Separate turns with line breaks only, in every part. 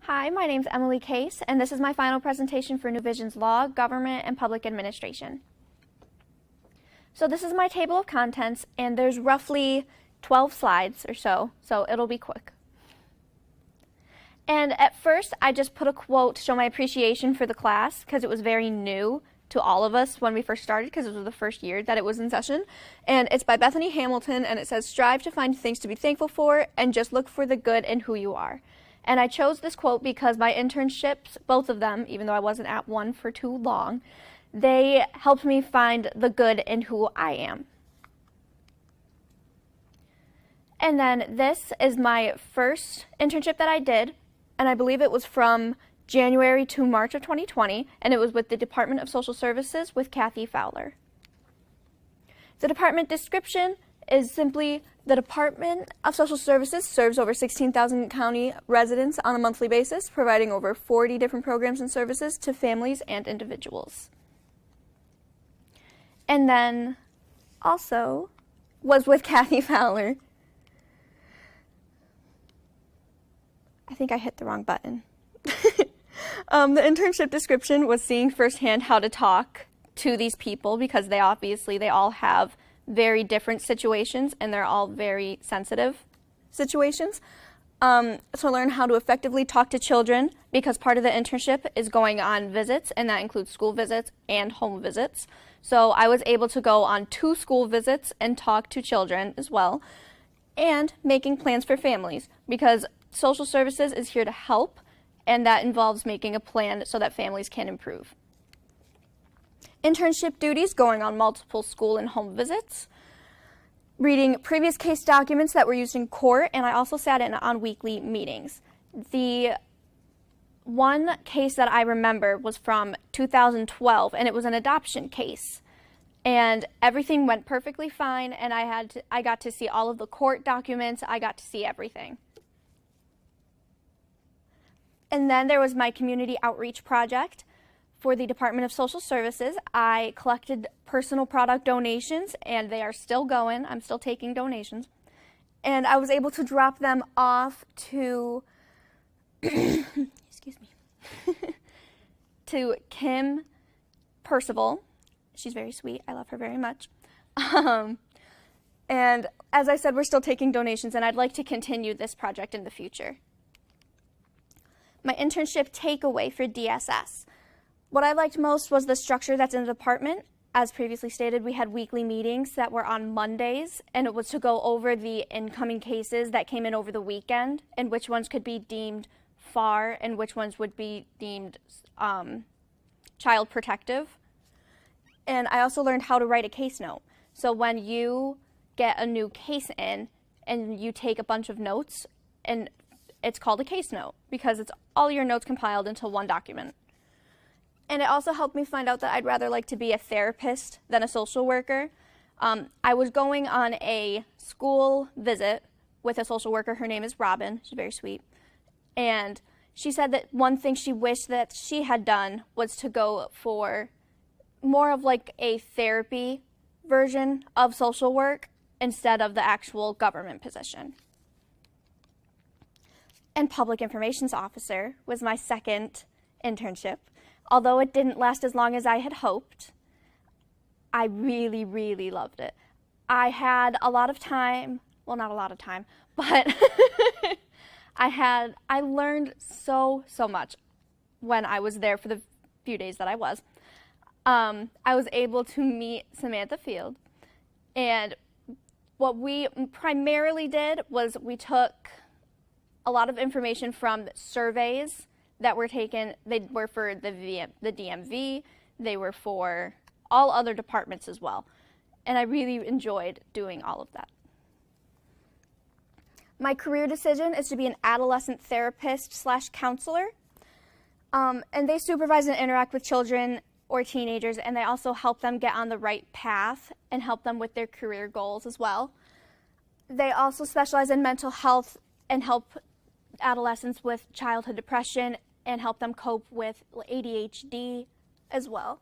Hi, my name's Emily Case, and this is my final presentation for New Vision's Law, Government, and Public Administration. So this is my table of contents, and there's roughly 12 slides or so it'll be quick. And at first, I just put a quote to show my appreciation for the class, because it was very new to all of us when we first started, because it was the first year that it was in session. And it's by Bethany Hamilton, and it says, "Strive to find things to be thankful for, and just look for the good in who you are." And I chose this quote because my internships, both of them, even though I wasn't at one for too long, they helped me find the good in who I am. And then this is my first internship that I did, and I believe it was from January to March of 2020, and it was with the Department of Social Services with Kathy Fowler. The department description is simply: the Department of Social Services serves over 16,000 county residents on a monthly basis, providing over 40 different programs and services to families and individuals. And then also was with Kathy Fowler. I think I hit the wrong button. The internship description was seeing firsthand how to talk to these people, because they all have very different situations, and they're all very sensitive situations. So learn how to effectively talk to children, because part of the internship is going on visits, and that includes school visits and home visits. So I was able to go on 2 school visits and talk to children as well, and making plans for families, because social services is here to help, and that involves making a plan so that families can improve. Internship duties: going on multiple school and home visits, reading previous case documents that were used in court, and I also sat in on weekly meetings. The one case that I remember was from 2012, and it was an adoption case. And everything went perfectly fine, and I got to see all of the court documents. I got to see everything. And then there was my community outreach project. For the Department of Social Services, I collected personal product donations, and they are still going. I'm still taking donations. And I was able to drop them off to, excuse me, to Kim Percival. She's very sweet. I love her very much. And as I said, we're still taking donations, and I'd like to continue this project in the future. My internship takeaway for DSS. What I liked most was the structure that's in the department. As previously stated, we had weekly meetings that were on Mondays, and it was to go over the incoming cases that came in over the weekend, and which ones could be deemed FAR and which ones would be deemed child protective. And I also learned how to write a case note. So when you get a new case in and you take a bunch of notes, and it's called a case note because it's all your notes compiled into one document. And it also helped me find out that I'd rather like to be a therapist than a social worker. I was going on a school visit with a social worker. Her name is Robin. She's very sweet. And she said that one thing she wished that she had done was to go for more of like a therapy version of social work instead of the actual government position. And public informations officer was my second internship. Although it didn't last as long as I had hoped, I really, really loved it. I had a lot of time, well, not a lot of time, but I learned so much when I was there for the few days that I was. I was able to meet Samantha Field, and what we primarily did was we took a lot of information from surveys that were taken. They were for the DMV, they were for all other departments as well. And I really enjoyed doing all of that. My career decision is to be an adolescent therapist/counselor. And they supervise and interact with children or teenagers, and they also help them get on the right path and help them with their career goals as well. They also specialize in mental health and help adolescents with childhood depression and help them cope with ADHD as well.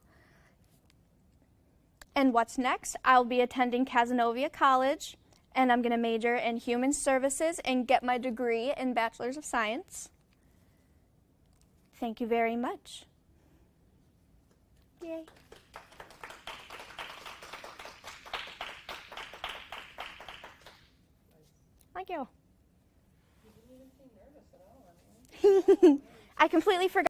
And what's next? I'll be attending Cazenovia College, and I'm going to major in human services and get my degree in Bachelor's of Science. Thank you very much. Yay. Thank you.
You didn't even seem nervous at all.
I completely forgot.